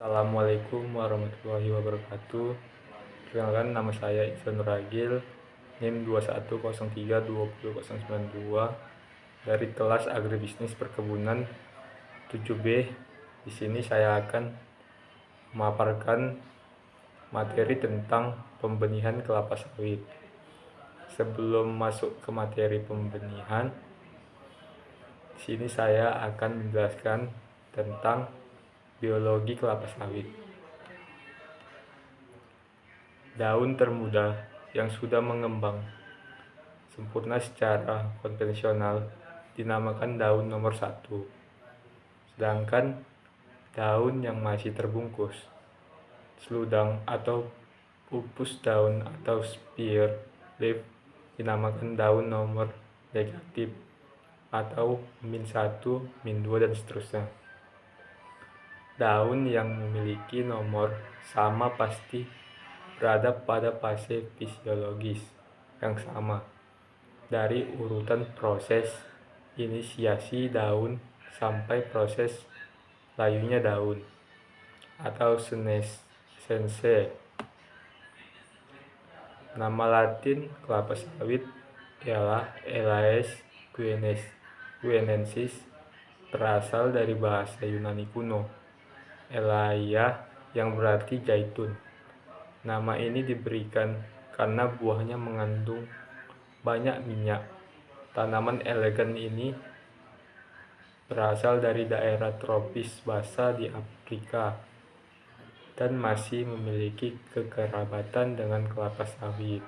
Assalamualaikum warahmatullahi wabarakatuh. Perkenalkan, nama saya Ihsan Nuragil, NIM 2103200092 dari kelas Agribisnis Perkebunan 7B. Di sini saya akan memaparkan materi tentang pembenihan kelapa sawit. Sebelum masuk ke materi pembenihan, di sini saya akan menjelaskan tentang biologi kelapa sawit. Daun termuda yang sudah mengembang sempurna secara konvensional dinamakan daun nomor 1. Sedangkan daun yang masih terbungkus, seludang atau pupus daun atau spear leaf dinamakan daun nomor negatif atau -1, -2 dan seterusnya. Daun yang memiliki nomor sama pasti berada pada fase fisiologis yang sama dari urutan proses inisiasi daun sampai proses layunya daun atau senessense. Nama latin kelapa sawit ialah Elaeis guinensis, berasal dari bahasa Yunani kuno Elaia yang berarti zaitun. Nama ini diberikan karena buahnya mengandung banyak minyak. Tanaman elegan ini berasal dari daerah tropis basah di Afrika dan masih memiliki kekerabatan dengan kelapa sawit.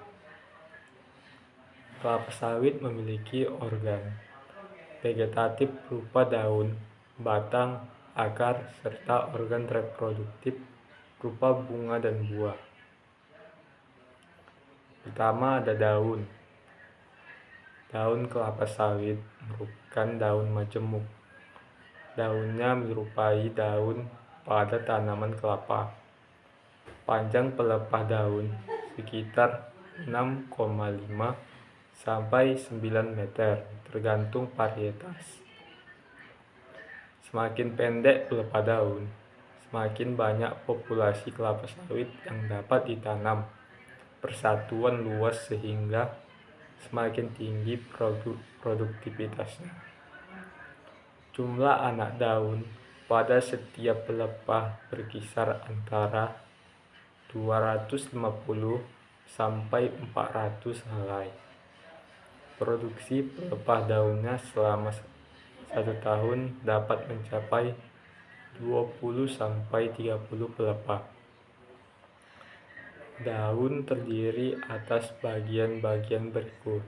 Kelapa sawit memiliki organ vegetatif berupa daun, batang, akar, serta organ reproduktif berupa bunga dan buah. Pertama ada daun. Daun kelapa sawit merupakan daun majemuk. Daunnya menyerupai daun pada tanaman kelapa. Panjang pelepah daun sekitar 6,5 sampai 9 meter, tergantung varietas. Semakin pendek pelepah daun, semakin banyak populasi kelapa sawit yang dapat ditanam persatuan luas sehingga semakin tinggi produktivitasnya. Jumlah anak daun pada setiap pelepah berkisar antara 250 sampai 400 helai. Produksi pelepah daunnya selama 1 tahun dapat mencapai 20 sampai 30 pelepah. Daun terdiri atas bagian-bagian berikut: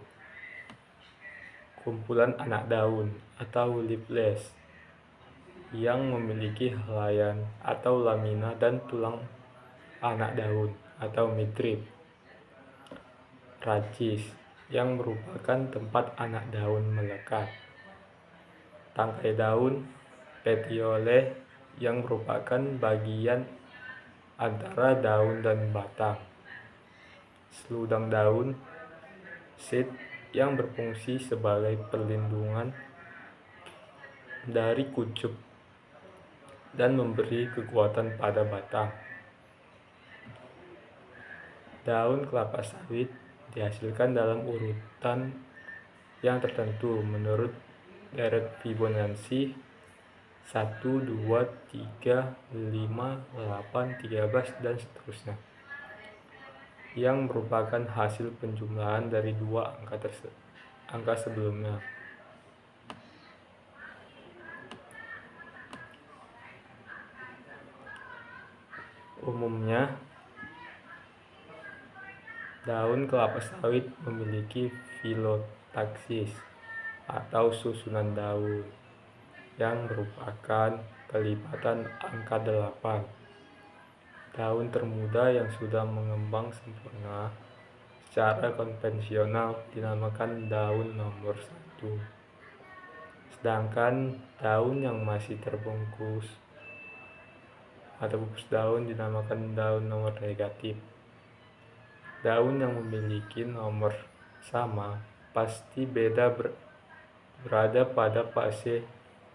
kumpulan anak daun atau leaflets yang memiliki helaian atau lamina dan tulang anak daun atau midrib. Rachis yang merupakan tempat anak daun melekat. Tangkai daun, petiole yang merupakan bagian antara daun dan batang. Seludang daun, seed yang berfungsi sebagai perlindungan dari kuncup dan memberi kekuatan pada batang. Daun kelapa sawit dihasilkan dalam urutan yang tertentu menurut deret Fibonacci 1, 2, 3, 5, 8, 13 dan seterusnya, yang merupakan hasil penjumlahan dari dua angka sebelumnya. Umumnya, daun kelapa sawit memiliki filotaksis atau susunan daun yang merupakan kelipatan angka 8. Daun termuda yang sudah mengembang sempurna secara konvensional dinamakan daun nomor 1. Sedangkan daun yang masih terbungkus atau pupus daun dinamakan daun nomor negatif. Daun yang memiliki nomor sama pasti berada pada fase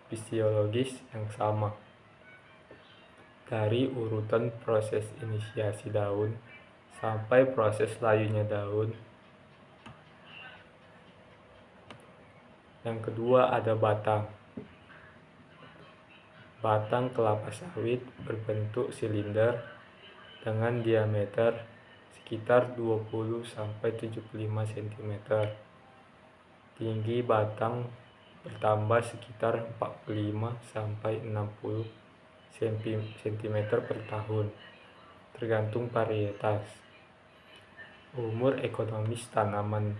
fisiologis yang sama. dari urutan proses inisiasi daun sampai proses layunya daun. Yang kedua ada batang. Batang kelapa sawit berbentuk silinder dengan diameter sekitar 20-75 cm. Tinggi batang bertambah sekitar 45-60 cm per tahun, tergantung varietas. Umur ekonomis tanaman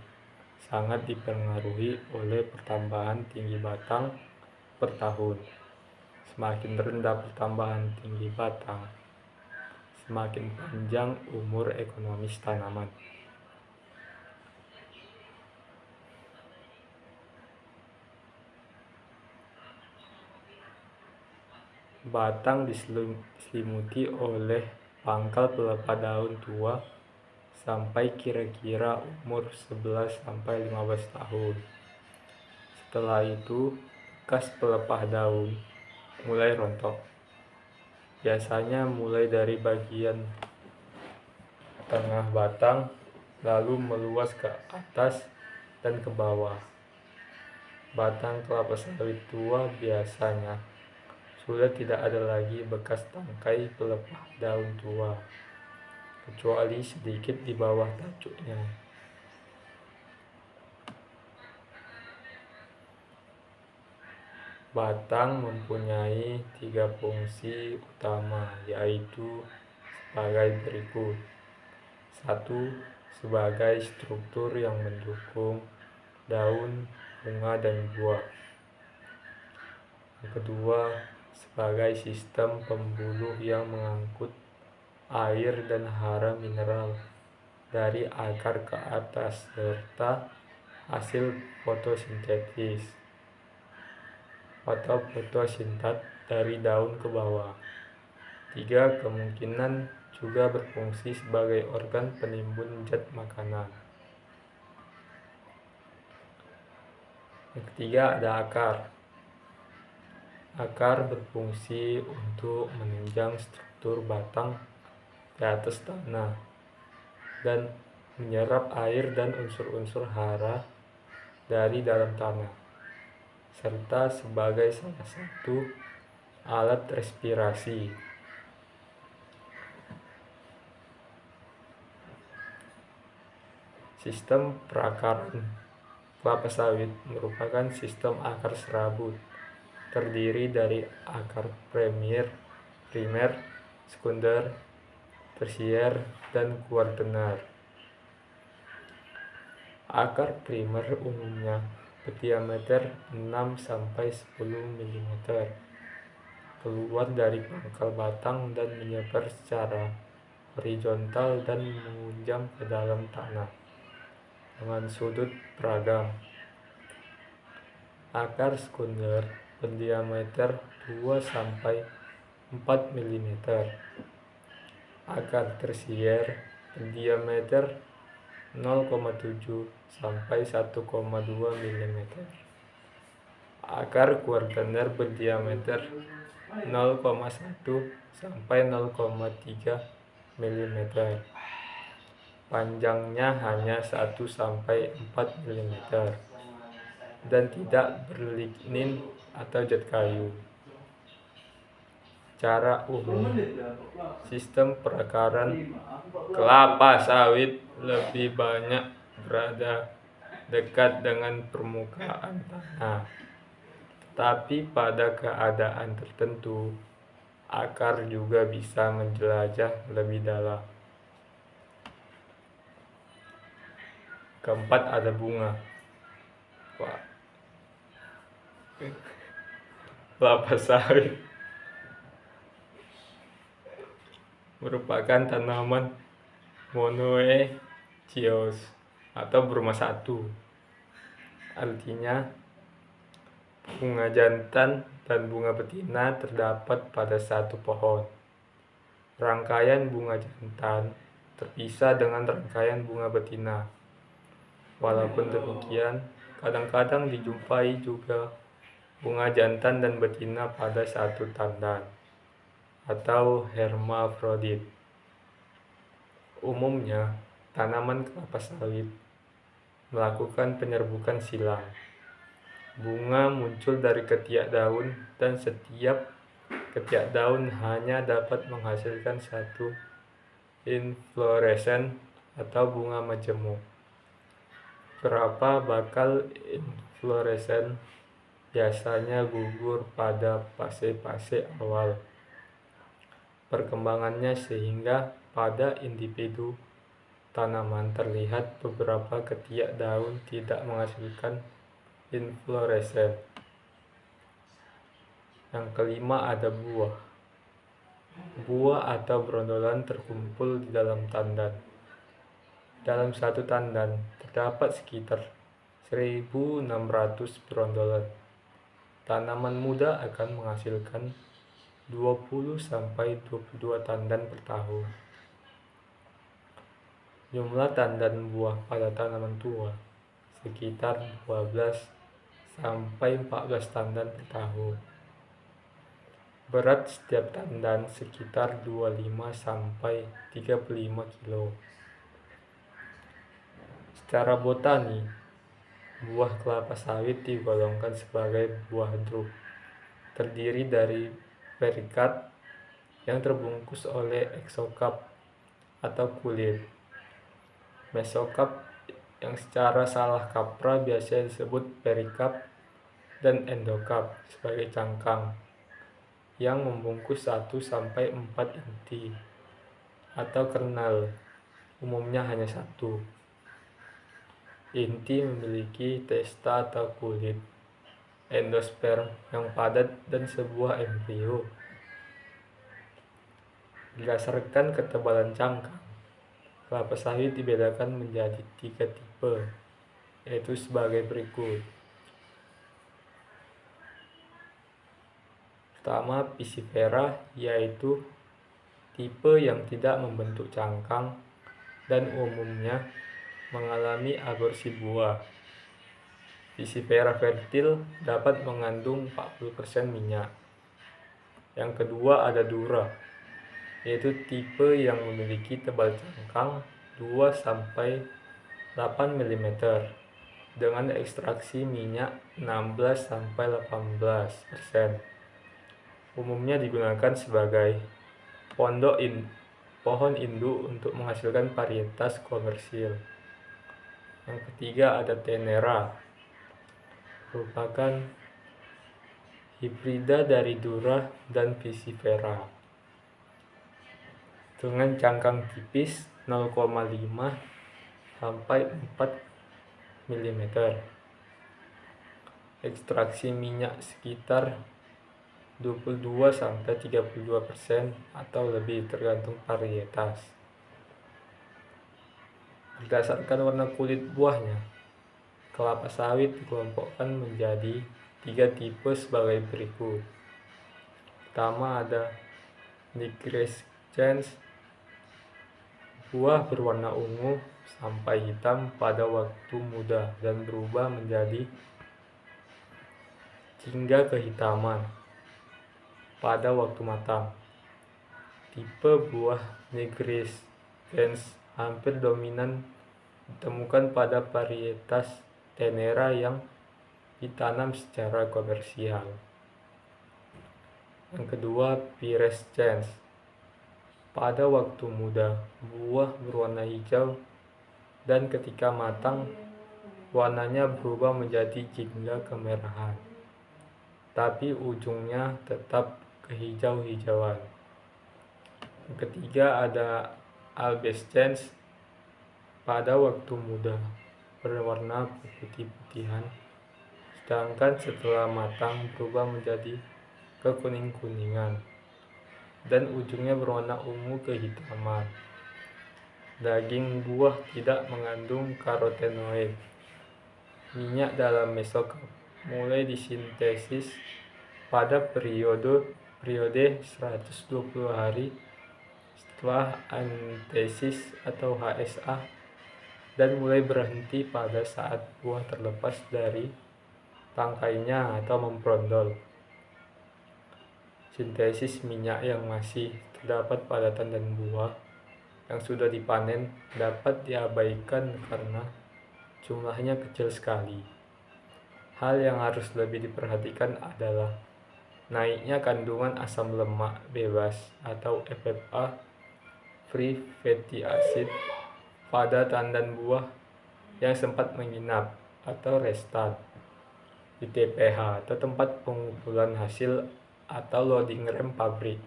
sangat dipengaruhi oleh pertambahan tinggi batang per tahun. Semakin rendah pertambahan tinggi batang, semakin panjang umur ekonomis tanaman. Batang diselimuti oleh pangkal pelepah daun tua sampai kira-kira umur 11-15 tahun. Setelah itu, bekas pelepah daun mulai rontok. Biasanya mulai dari bagian tengah batang, lalu meluas ke atas dan ke bawah. Batang kelapa sawit tua biasanya sudah tidak ada lagi bekas tangkai pelepah daun tua, kecuali sedikit di bawah tacuknya. Batang mempunyai 3 fungsi utama, yaitu sebagai berikut. 1. Sebagai struktur yang mendukung daun, bunga, dan buah. Yang kedua, sebagai sistem pembuluh yang mengangkut air dan hara mineral dari akar ke atas serta hasil fotosintesis atau fotosintat dari daun ke bawah. 3. Kemungkinan juga berfungsi sebagai organ penimbun zat makanan. Yang ketiga ada akar. Akar berfungsi untuk menunjang struktur batang di atas tanah dan menyerap air dan unsur-unsur hara dari dalam tanah, serta sebagai salah satu alat respirasi. Sistem perakaran kelapa sawit merupakan sistem akar serabut terdiri dari akar primer, sekunder, tersier, dan kuartener. Akar primer umumnya berdiameter 6-10 mm, keluar dari pangkal batang dan menyebar secara horizontal dan mengunjam ke dalam tanah dengan sudut beragam. Akar sekunder berdiameter 2-4 mm. Akar tersier berdiameter 0,7-1,2 mm. Akar kuartener berdiameter 0,1-0,3 mm. Panjangnya hanya 1-4 mm dan tidak berlignin atau zat kayu. Cara umum, sistem perakaran kelapa sawit lebih banyak berada dekat dengan permukaan tanah, tetapi pada keadaan tertentu, akar juga bisa menjelajah lebih dalam. Keempat ada bunga. Kelapa sawit merupakan tanaman monoecious atau berumah satu. Artinya, bunga jantan dan bunga betina terdapat pada satu pohon. Rangkaian bunga jantan terpisah dengan rangkaian bunga betina. Walaupun demikian, kadang-kadang dijumpai juga bunga jantan dan betina pada satu tandan. atau hermafrodit. Umumnya, tanaman kelapa sawit melakukan penyerbukan silang. Bunga muncul dari ketiak daun dan setiap ketiak daun hanya dapat menghasilkan satu inflorescens atau bunga majemuk. Beberapa bakal inflorescens biasanya gugur pada fase-fase awal perkembangannya, sehingga pada individu tanaman terlihat beberapa ketiak daun tidak menghasilkan inflorescens. Yang kelima ada buah. Buah atau brondolan terkumpul di dalam tandan. Dalam satu tandan terdapat sekitar 1.600 brondolan. Tanaman muda akan menghasilkan 20-22 tandan per tahun. Jumlah tandan buah pada tanaman tua sekitar 12-14 tandan per tahun. Berat setiap tandan sekitar 25-35 kilo. Secara botani, buah kelapa sawit digolongkan sebagai buah drup. Terdiri dari perikat yang terbungkus oleh exokap atau kulit, mesokap yang secara salah kaprah biasanya disebut perikap, dan endokap sebagai cangkang yang membungkus 1-4 inti atau kernel, umumnya hanya satu. Inti memiliki testa atau kulit, endosperm yang padat, dan sebuah embrio. Berdasarkan ketebalan cangkang, kelapa sawit dibedakan menjadi 3 tipe, yaitu sebagai berikut. Pertama, piscifera, yaitu tipe yang tidak membentuk cangkang dan umumnya mengalami aborsi buah. Piscifera fertil dapat mengandung 40% minyak. Yang kedua ada dura, yaitu tipe yang memiliki tebal cangkang 2-8 mm dengan ekstraksi minyak 16-18%. Umumnya digunakan sebagai pohon induk untuk menghasilkan varietas komersil. Yang ketiga ada tenera, merupakan hibrida dari dura dan piscifera dengan cangkang tipis 0,5-4 mm, ekstraksi minyak sekitar 22-32% atau lebih tergantung varietas. Berdasarkan warna kulit buahnya, kelapa sawit dikelompokkan menjadi 3 tipe sebagai berikut. Pertama ada nigrescens, buah berwarna ungu sampai hitam pada waktu muda dan berubah menjadi jingga kehitaman pada waktu matang. Tipe buah nigrescens hampir dominan ditemukan pada varietas tenera yang ditanam secara komersial. Yang kedua, pyrrescens. Pada waktu muda, buah berwarna hijau dan ketika matang, warnanya berubah menjadi jingga kemerahan, tapi ujungnya tetap kehijau-hijauan. Yang ketiga ada albescens. Pada waktu muda berwarna putih-putihan, sedangkan setelah matang berubah menjadi kekuning-kuningan dan ujungnya berwarna ungu kehitaman. Daging buah tidak mengandung karotenoid. Minyak dalam mesokap mulai disintesis pada periode 120 hari setelah antesis atau HSA dan mulai berhenti pada saat buah terlepas dari tangkainya atau membrondol. Sintesis minyak yang masih terdapat pada tandan buah yang sudah dipanen dapat diabaikan karena jumlahnya kecil sekali. Hal yang harus lebih diperhatikan adalah naiknya kandungan asam lemak bebas atau FFA (free fatty acid) pada tandan buah yang sempat menginap atau restart di TPH atau tempat pengumpulan hasil atau loading rem pabrik.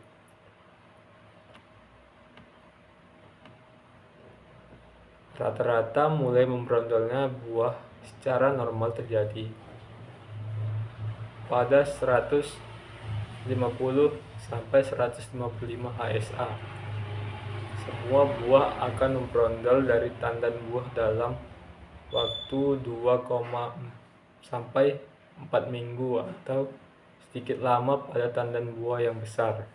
Rata-rata mulai membrondolnya buah secara normal terjadi pada 150 sampai 155 HSA. Semua buah akan membrondol dari tandan buah dalam waktu 2, sampai 4 minggu atau sedikit lama pada tandan buah yang besar.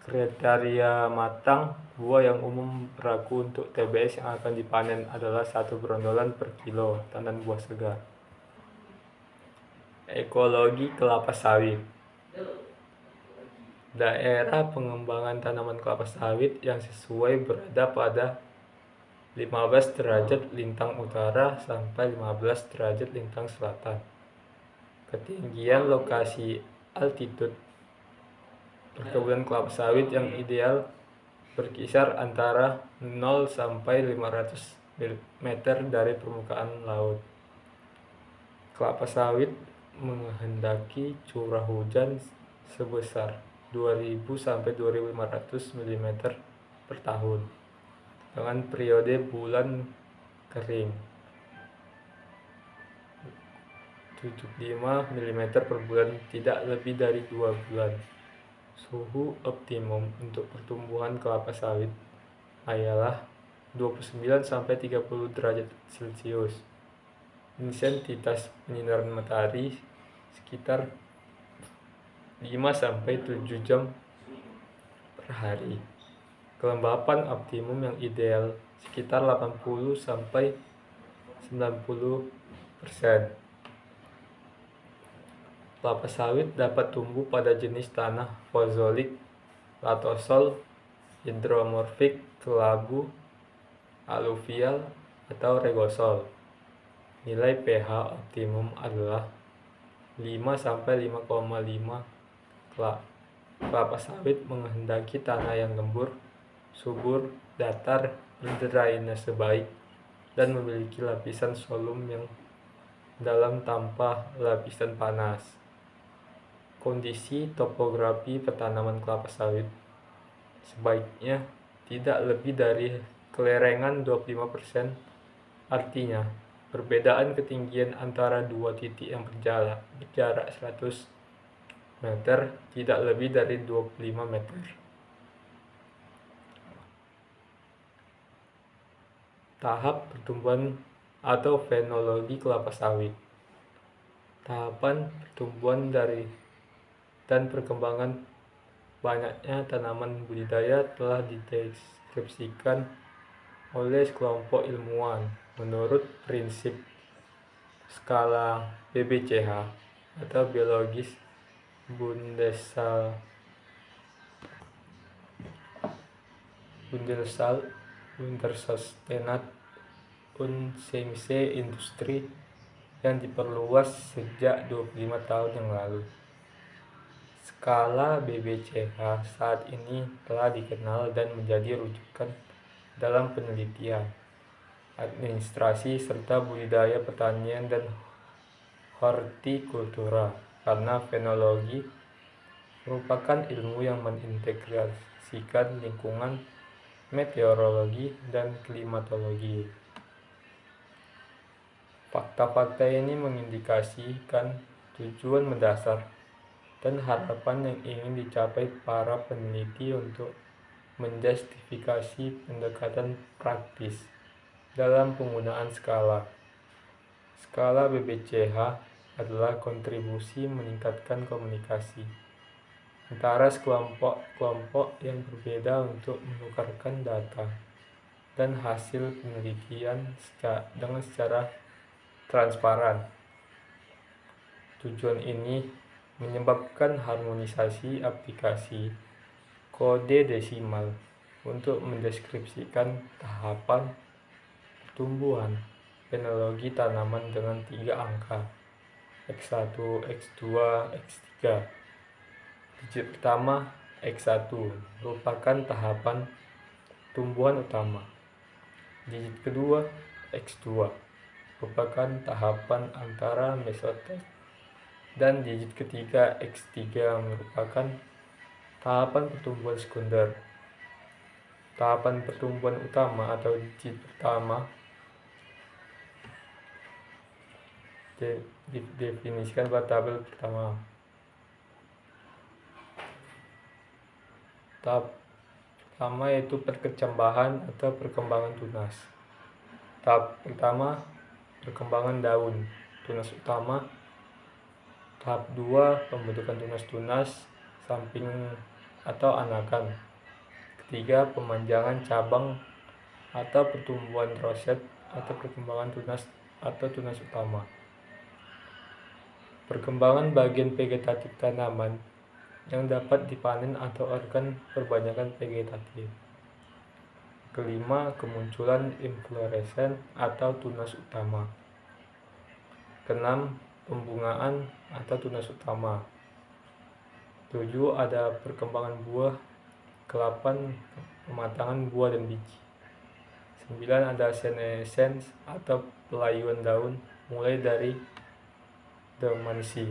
Kriteria matang buah yang umum berlaku untuk TBS yang akan dipanen adalah 1 brondolan per kilo tandan buah segar. Ekologi kelapa sawit. Daerah pengembangan tanaman kelapa sawit yang sesuai berada pada 15 derajat lintang utara sampai 15 derajat lintang selatan. Ketinggian lokasi altitude perkebunan kelapa sawit yang ideal berkisar antara 0 sampai 500 meter dari permukaan laut. Kelapa sawit menghendaki curah hujan sebesar 2000 sampai 2500 mm per tahun dengan periode bulan kering 75 mm per bulan, tidak lebih dari 2 bulan. Suhu optimum untuk pertumbuhan kelapa sawit ialah 29 sampai 30 derajat Celcius. Intensitas penyinaran matahari sekitar 5 sampai 7 jam per hari. Kelembapan optimum yang ideal sekitar 80 sampai 90%. Kelapa sawit dapat tumbuh pada jenis tanah pozolik, latosol, hidromorfik, kelabu, aluvial, atau regosol. Nilai pH optimum adalah 5 sampai 5,5. Kelapa sawit menghendaki tanah yang gembur, subur, datar, berdrainase baik, dan memiliki lapisan solum yang dalam tanpa lapisan panas. Kondisi topografi petanaman kelapa sawit sebaiknya tidak lebih dari kelerengan 25%, artinya perbedaan ketinggian antara dua titik yang berjarak 100 meter tidak lebih dari 25 meter. Tahap pertumbuhan atau fenologi kelapa sawit. Tahapan pertumbuhan dari dan perkembangan banyaknya tanaman budidaya telah dideskripsikan oleh sekelompok ilmuwan menurut prinsip skala BBCH atau biologis Bundesverschaftsverband und Chemische Industrie yang diperluas sejak 25 tahun yang lalu. Skala BBCH saat ini telah dikenal dan menjadi rujukan dalam penelitian, administrasi, serta budidaya pertanian dan hortikultura, karena fenologi merupakan ilmu yang mengintegrasikan lingkungan, meteorologi, dan klimatologi. Fakta-fakta ini mengindikasikan tujuan mendasar dan harapan yang ingin dicapai para peneliti untuk menjustifikasi pendekatan praktis dalam penggunaan skala. Skala BBCH adalah kontribusi meningkatkan komunikasi antara kelompok-kelompok yang berbeda untuk menukarkan data dan hasil penelitian dengan secara transparan. Tujuan ini menyebabkan harmonisasi aplikasi kode desimal untuk mendeskripsikan tahapan pertumbuhan fenologi tanaman dengan 3 angka X1, X2, X3. Digit pertama X1 merupakan tahapan tumbuhan utama. Digit kedua X2 merupakan tahapan antara mesotek, dan digit ketiga X3 merupakan tahapan pertumbuhan sekunder. Tahapan pertumbuhan utama atau digit pertama didefinisikan pada tabel pertama. Tahap pertama yaitu perkecambahan atau perkembangan tunas. Tahap pertama perkembangan daun tunas utama. Tahap 2 pembentukan tunas-tunas samping atau anakan. Ketiga pemanjangan cabang atau pertumbuhan roset atau perkembangan tunas atau tunas utama. Perkembangan bagian vegetatif tanaman yang dapat dipanen atau organ perbanyakan vegetatif. Kelima, kemunculan inflorescen atau tunas utama. Keenam, pembungaan atau tunas utama. 7, ada perkembangan buah. 8, pematangan buah dan biji. 9, ada senescens atau pelayuan daun mulai dari dormansi.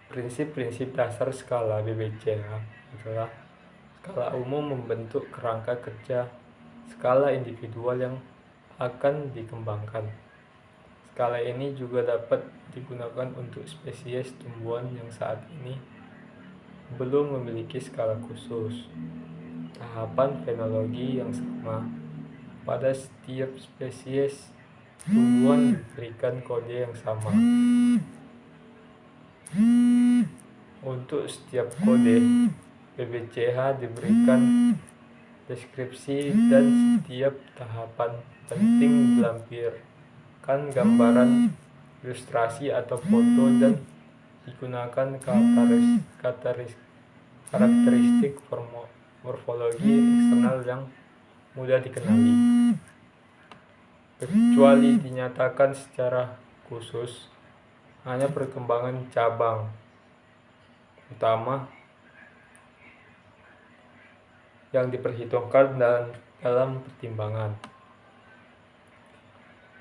Prinsip-prinsip dasar skala BBCH adalah skala umum membentuk kerangka kerja skala individual yang akan dikembangkan. Skala ini juga dapat digunakan untuk spesies tumbuhan yang saat ini belum memiliki skala khusus. Tahapan fenologi yang sama pada setiap spesies tumbuhan diberikan kode yang sama. Untuk setiap kode, BBCH diberikan deskripsi dan setiap tahapan penting dilampirkan gambaran, ilustrasi atau foto dan digunakan karakteristik morfologi eksternal yang mudah dikenali. Kecuali dinyatakan secara khusus, hanya perkembangan cabang utama yang diperhitungkan dalam pertimbangan.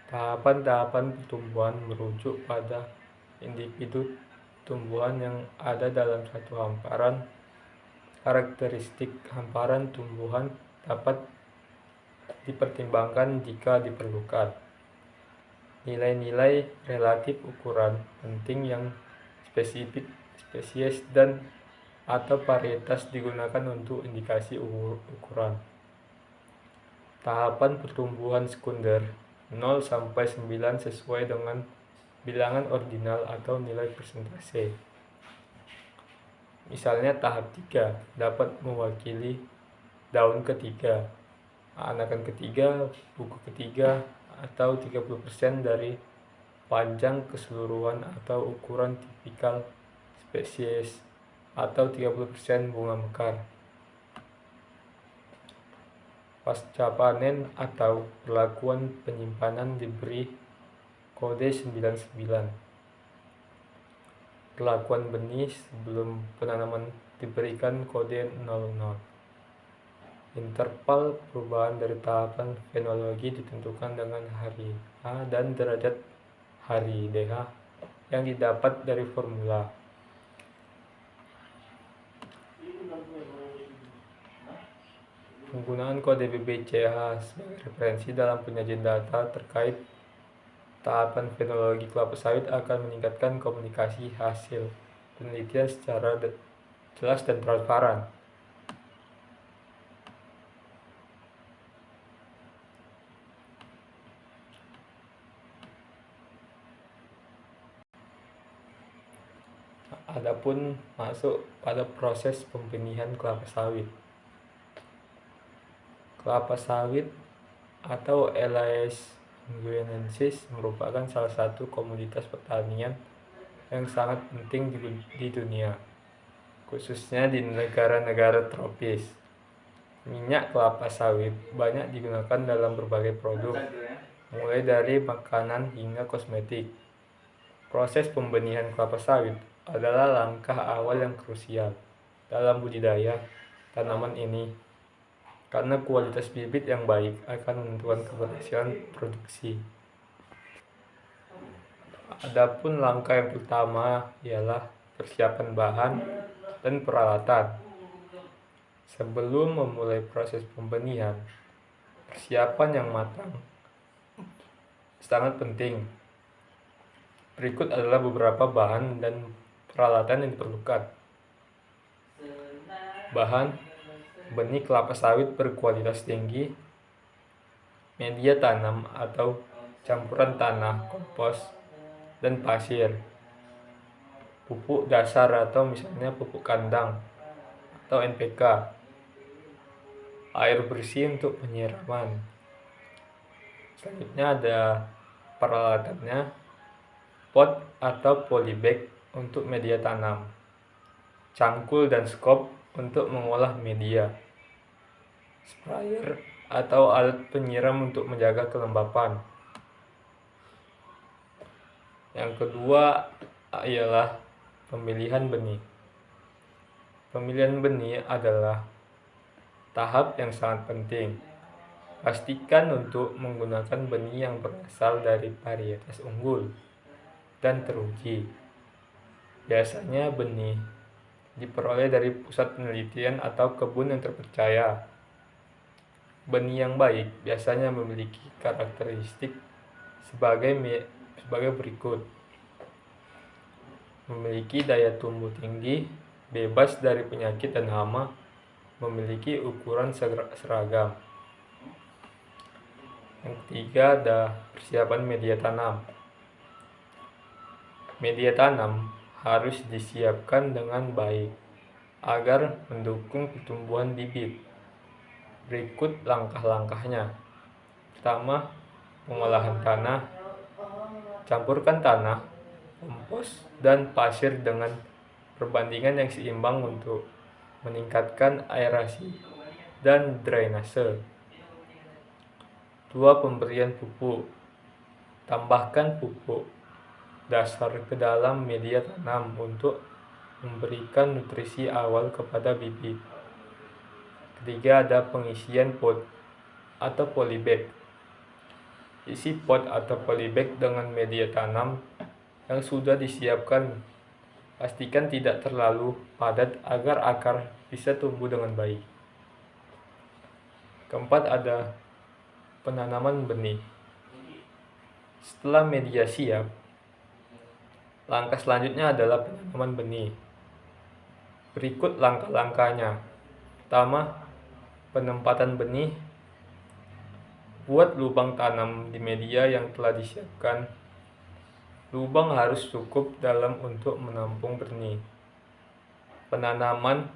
Tahapan-tahapan pertumbuhan merujuk pada individu tumbuhan yang ada dalam satu hamparan. Karakteristik hamparan tumbuhan dapat dipertimbangkan jika diperlukan. Nilai-nilai relatif ukuran penting yang spesifik spesies dan atau varietas digunakan untuk indikasi ukuran. Tahapan pertumbuhan sekunder 0 sampai 9 sesuai dengan bilangan ordinal atau nilai persentase. Misalnya tahap 3 dapat mewakili daun ketiga, anakan ketiga, buku ketiga, atau 30% dari panjang keseluruhan atau ukuran tipikal spesies, atau 30% bunga mekar. Pasca panen atau perlakuan penyimpanan diberi kode 99. Perlakuan benih sebelum penanaman diberikan kode 00. Interval perubahan dari tahapan fenologi ditentukan dengan hari H dan derajat hari DH yang didapat dari formula. Penggunaan kode BBCH sebagai referensi dalam penyajian data terkait tahapan fenologi kelapa sawit akan meningkatkan komunikasi hasil penelitian secara jelas dan transparan. Adapun masuk pada proses pembenihan kelapa sawit. Kelapa sawit atau Elaiis guianensis merupakan salah satu komoditas pertanian yang sangat penting di dunia, khususnya di negara-negara tropis. Minyak kelapa sawit banyak digunakan dalam berbagai produk, mulai dari makanan hingga kosmetik. Proses pembenihan kelapa sawit adalah langkah awal yang krusial dalam budidaya tanaman ini, karena kualitas bibit yang baik akan menentukan keberhasilan produksi. Adapun langkah yang pertama ialah persiapan bahan dan peralatan. Sebelum memulai proses pembenihan, persiapan yang matang sangat penting. Berikut adalah beberapa bahan dan peralatan yang diperlukan. Bahan: benih kelapa sawit berkualitas tinggi, media tanam atau campuran tanah, kompos, dan pasir, pupuk dasar atau misalnya pupuk kandang atau NPK, air bersih untuk penyiraman. Selanjutnya ada peralatannya: pot atau polybag untuk media tanam, cangkul dan skop untuk mengolah media, sprayer atau alat penyiram untuk menjaga kelembapan. Yang kedua ialah pemilihan benih. Pemilihan benih adalah tahap yang sangat penting. Pastikan untuk menggunakan benih yang berasal dari varietas unggul dan teruji. Biasanya benih diperoleh dari pusat penelitian atau kebun yang terpercaya. Benih yang baik biasanya memiliki karakteristik sebagai berikut: memiliki daya tumbuh tinggi, bebas dari penyakit dan hama, memiliki ukuran seragam. Yang ketiga ada persiapan media tanam. Media tanam harus disiapkan dengan baik agar mendukung pertumbuhan bibit. Berikut langkah-langkahnya. Pertama, pengolahan tanah. Campurkan tanah, kompos, dan pasir dengan perbandingan yang seimbang untuk meningkatkan aerasi dan drainase. 2. Pemberian pupuk. Tambahkan pupuk dasar ke dalam media tanam untuk memberikan nutrisi awal kepada bibit. Ketiga ada pengisian pot atau polybag. Isi pot atau polybag dengan media tanam yang sudah disiapkan. Pastikan tidak terlalu padat agar akar bisa tumbuh dengan baik. Keempat ada penanaman benih. Setelah media siap, langkah selanjutnya adalah penanaman benih. Berikut langkah-langkahnya. Pertama, penempatan benih. Buat lubang tanam di media yang telah disiapkan. Lubang harus cukup dalam untuk menampung benih. Penanaman.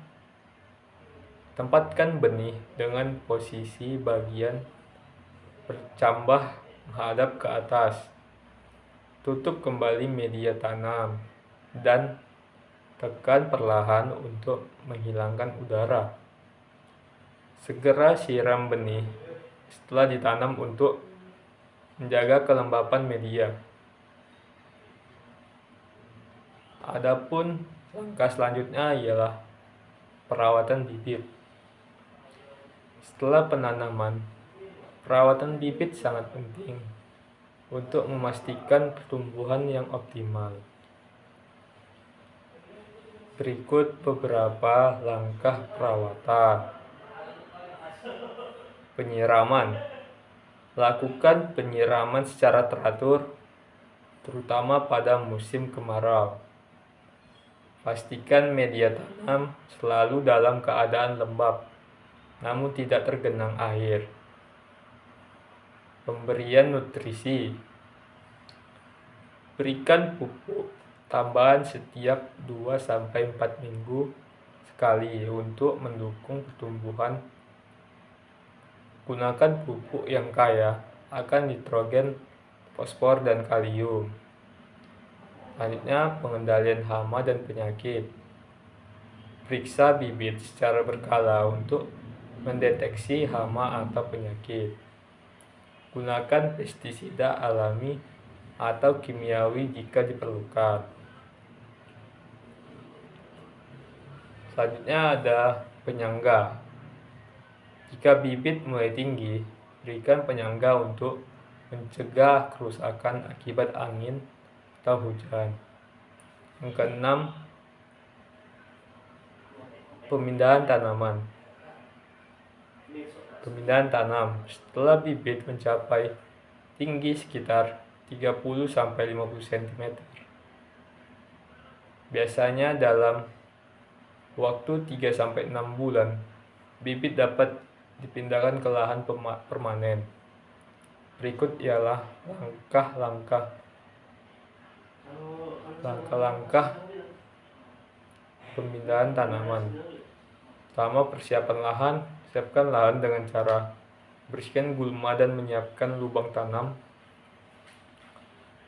Tempatkan benih dengan posisi bagian bercambah menghadap ke atas. Tutup kembali media tanam dan tekan perlahan untuk menghilangkan udara. Segera siram benih setelah ditanam untuk menjaga kelembapan media. Adapun langkah selanjutnya ialah perawatan bibit. Setelah penanaman, perawatan bibit sangat penting untuk memastikan pertumbuhan yang optimal. Berikut beberapa langkah perawatan. Penyiraman. Lakukan penyiraman secara teratur, terutama pada musim kemarau. Pastikan media tanam selalu dalam keadaan lembab, namun tidak tergenang air. Pemberian nutrisi. Berikan pupuk tambahan setiap 2-4 minggu sekali untuk mendukung pertumbuhan. Gunakan pupuk yang kaya akan nitrogen, fosfor, dan kalium. Selanjutnya, pengendalian hama dan penyakit. Periksa bibit secara berkala untuk mendeteksi hama atau penyakit. Gunakan pestisida alami atau kimiawi jika diperlukan. Selanjutnya ada penyangga. Jika bibit mulai tinggi, berikan penyangga untuk mencegah kerusakan akibat angin atau hujan. Yang keenam, pemindahan tanaman. Pemindahan tanam. Setelah bibit mencapai tinggi sekitar 30-50 cm, biasanya dalam waktu 3-6 bulan, bibit dapat dipindahkan ke lahan permanen. Berikut ialah langkah-langkah pemindahan tanaman. Pertama, persiapan lahan. Siapkan lahan dengan cara bersihkan gulma dan menyiapkan lubang tanam.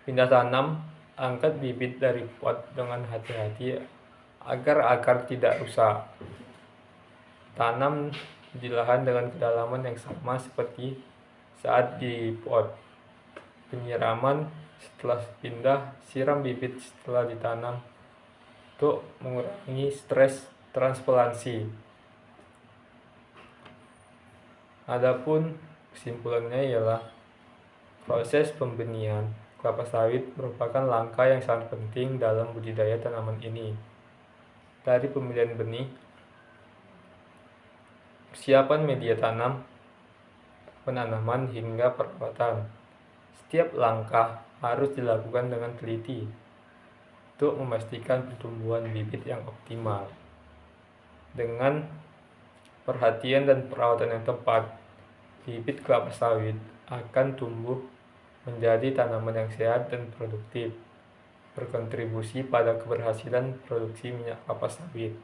Pindah tanam. Angkat bibit dari pot dengan hati-hati agar akar tidak rusak. Tanam di lahan dengan kedalaman yang sama seperti saat di pot. Penyiraman setelah pindah, siram bibit setelah ditanam untuk mengurangi stres transplantasi. Adapun kesimpulannya ialah proses pembenihan kelapa sawit merupakan langkah yang sangat penting dalam budidaya tanaman ini. Dari pemilihan benih, persiapan media tanam, penanaman hingga perawatan. Setiap langkah harus dilakukan dengan teliti untuk memastikan pertumbuhan bibit yang optimal. Dengan perhatian dan perawatan yang tepat, bibit kelapa sawit akan tumbuh menjadi tanaman yang sehat dan produktif, berkontribusi pada keberhasilan produksi minyak kelapa sawit.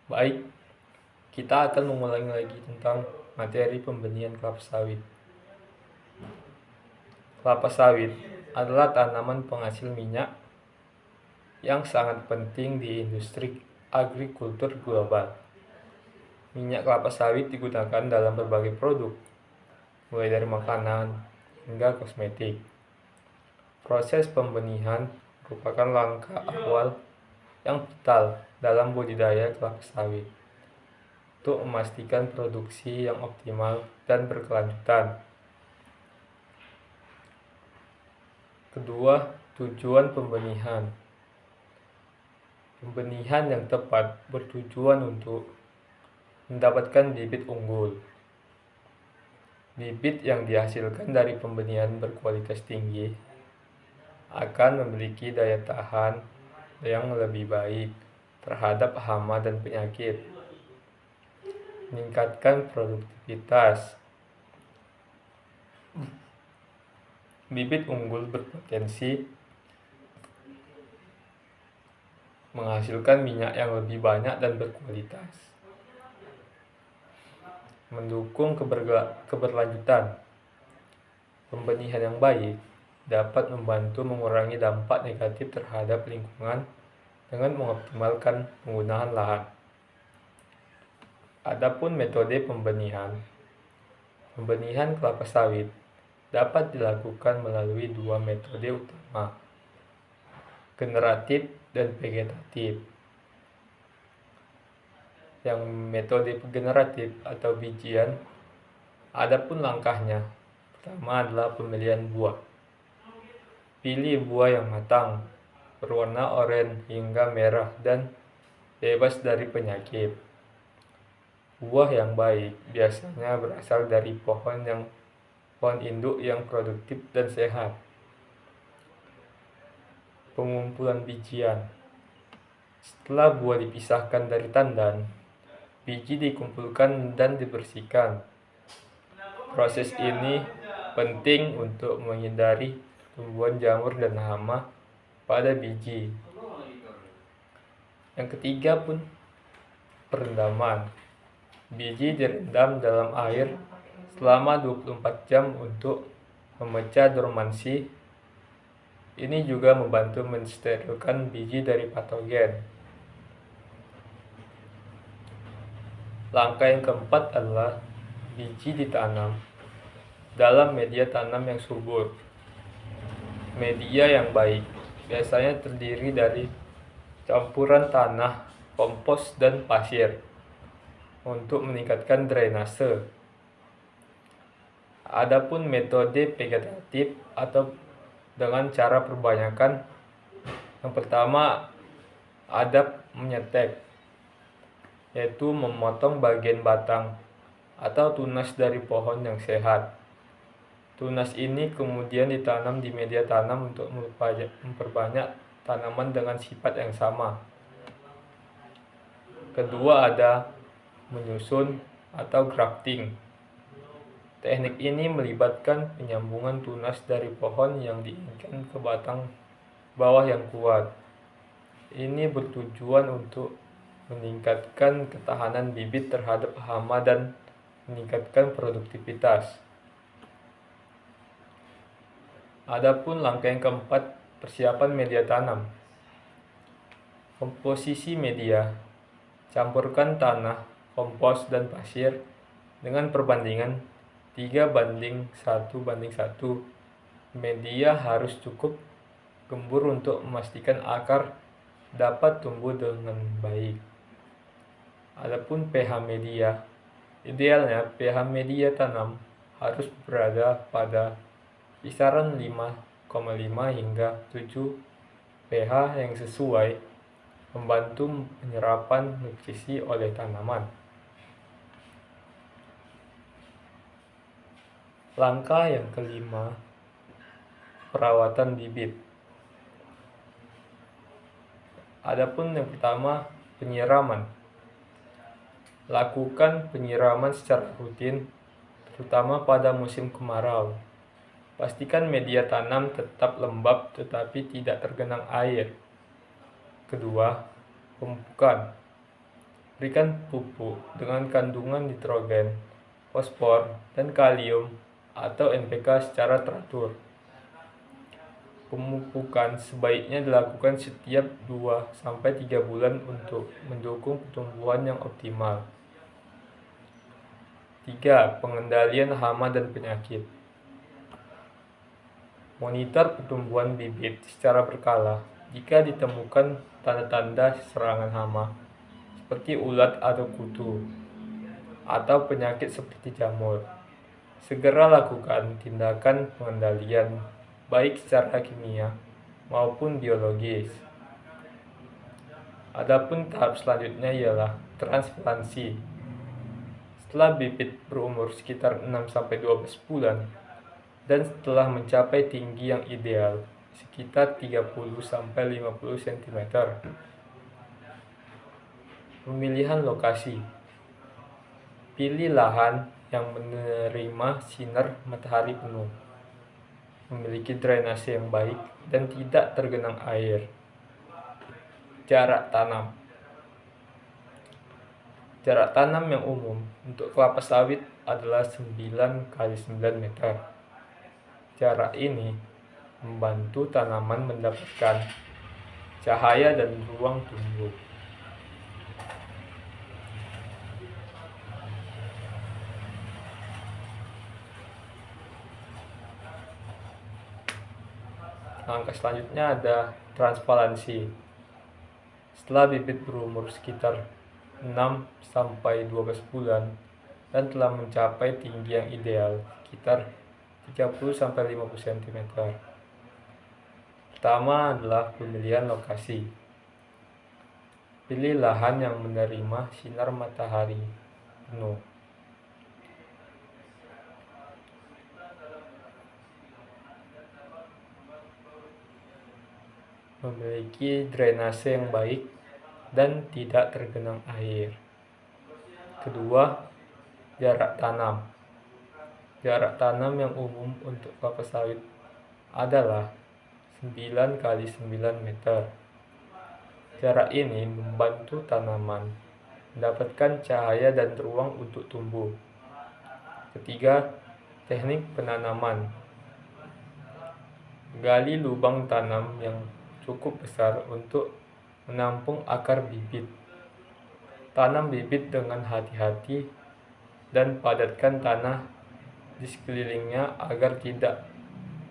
Baik, kita akan mengulangi lagi tentang materi pembenihan kelapa sawit. Kelapa sawit adalah tanaman penghasil minyak yang sangat penting di industri agrikultur global. Minyak kelapa sawit digunakan dalam berbagai produk, mulai dari makanan hingga kosmetik. Proses pembenihan merupakan langkah awal yang vital dalam budidaya kelapa sawit untuk memastikan produksi yang optimal dan berkelanjutan. Kedua, tujuan pembenihan. Pembenihan yang tepat bertujuan untuk mendapatkan bibit unggul. Bibit yang dihasilkan dari pembenihan berkualitas tinggi akan memiliki daya tahan yang lebih baik terhadap hama dan penyakit, meningkatkan produktivitas. Bibit unggul berpotensi menghasilkan minyak yang lebih banyak dan berkualitas. Mendukung keberlanjutan. Pembenihan yang baik dapat membantu mengurangi dampak negatif terhadap lingkungan dengan mengoptimalkan penggunaan lahan. Adapun metode pembenihan kelapa sawit dapat dilakukan melalui dua metode utama, generatif dan vegetatif. Yang metode generatif atau bijian, adapun langkahnya, pertama adalah pemilihan buah. Pilih buah yang matang, berwarna oranye hingga merah dan bebas dari penyakit. Buah yang baik biasanya berasal dari pohon induk yang produktif dan sehat. Pengumpulan bijian. Setelah buah dipisahkan dari tandan, biji dikumpulkan dan dibersihkan. Proses ini penting untuk menghindari tumbuhan jamur dan hama pada biji. Yang ketiga perendaman. Biji direndam dalam air selama 24 jam untuk memecah dormansi. Ini juga membantu mensterilkan biji dari patogen. Langkah yang keempat adalah biji ditanam dalam media tanam yang subur. Media yang baik biasanya terdiri dari campuran tanah, kompos, dan pasir untuk meningkatkan drainase. Adapun metode vegetatif atau dengan cara perbanyakan, yang pertama ada menyetek, yaitu memotong bagian batang atau tunas dari pohon yang sehat. Tunas ini kemudian ditanam di media tanam untuk memperbanyak tanaman dengan sifat yang sama. Kedua ada menyusun atau grafting. Teknik ini melibatkan penyambungan tunas dari pohon yang diinginkan ke batang bawah yang kuat. Ini bertujuan untuk meningkatkan ketahanan bibit terhadap hama dan meningkatkan produktivitas. Adapun langkah yang keempat, persiapan media tanam. Komposisi media. Campurkan tanah, kompos, dan pasir dengan perbandingan 3:1:1. Media harus cukup gembur untuk memastikan akar dapat tumbuh dengan baik. Adapun pH media. Idealnya pH media tanam harus berada pada kisaran 5,5 hingga 7 pH yang sesuai, membantu penyerapan nutrisi oleh tanaman. Langkah yang kelima, perawatan bibit. Adapun yang pertama, penyiraman. Lakukan penyiraman secara rutin, terutama pada musim kemarau. Pastikan media tanam tetap lembab tetapi tidak tergenang air. Kedua, pemupukan. Berikan pupuk dengan kandungan nitrogen, fosfor, dan kalium atau NPK secara teratur. Pemupukan sebaiknya dilakukan setiap 2-3 bulan untuk mendukung pertumbuhan yang optimal. 3. Pengendalian hama dan penyakit. Monitor pertumbuhan bibit secara berkala. Jika ditemukan tanda-tanda serangan hama, seperti ulat atau kutu, atau penyakit seperti jamur, segera lakukan tindakan pengendalian, baik secara kimia maupun biologis. Adapun tahap selanjutnya ialah transplantasi. Setelah bibit berumur sekitar 6-12 bulan, dan setelah mencapai tinggi yang ideal, sekitar 30-50 cm. Pemilihan lokasi. Pilih lahan yang menerima sinar matahari penuh, memiliki drainase yang baik, dan tidak tergenang air. Jarak tanam. Jarak tanam yang umum untuk kelapa sawit adalah 9x9 meter. Jarak ini membantu tanaman mendapatkan cahaya dan ruang tumbuh. Langkah selanjutnya ada transplantasi. Setelah bibit berumur sekitar 6-12 bulan dan telah mencapai tinggi yang ideal sekitar 30-50 cm. Pertama adalah pemilihan lokasi. Pilih lahan yang menerima sinar matahari penuh. Memiliki drainase yang baik dan tidak tergenang air. Kedua, jarak tanam. Jarak tanam yang umum untuk kelapa sawit adalah 9x9 meter. Jarak ini membantu tanaman mendapatkan cahaya dan ruang untuk tumbuh. Ketiga, teknik penanaman. Gali lubang tanam yang cukup besar untuk menampung akar bibit. Tanam bibit dengan hati-hati dan padatkan tanah di sekelilingnya agar tidak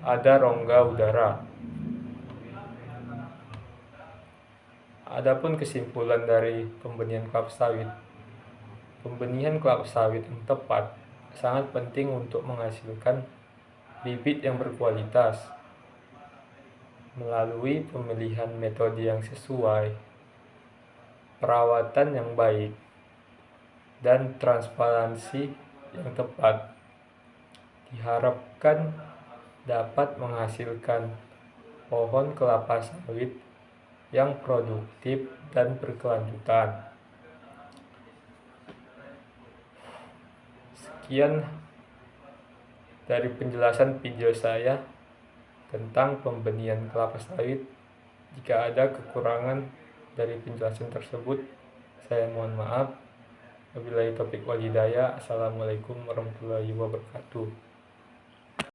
ada rongga udara. Adapun kesimpulan dari pembenihan kelapa sawit. Pembenihan kelapa sawit yang tepat sangat penting untuk menghasilkan bibit yang berkualitas. Melalui pemilihan metode yang sesuai, perawatan yang baik, dan transparansi yang tepat, diharapkan dapat menghasilkan pohon kelapa sawit yang produktif dan berkelanjutan. Sekian dari penjelasan video saya tentang pembenihan kelapa sawit. Jika ada kekurangan dari penjelasan tersebut, saya mohon maaf. Wabillahi taufiq wal hidayah. Assalamualaikum warahmatullahi wabarakatuh.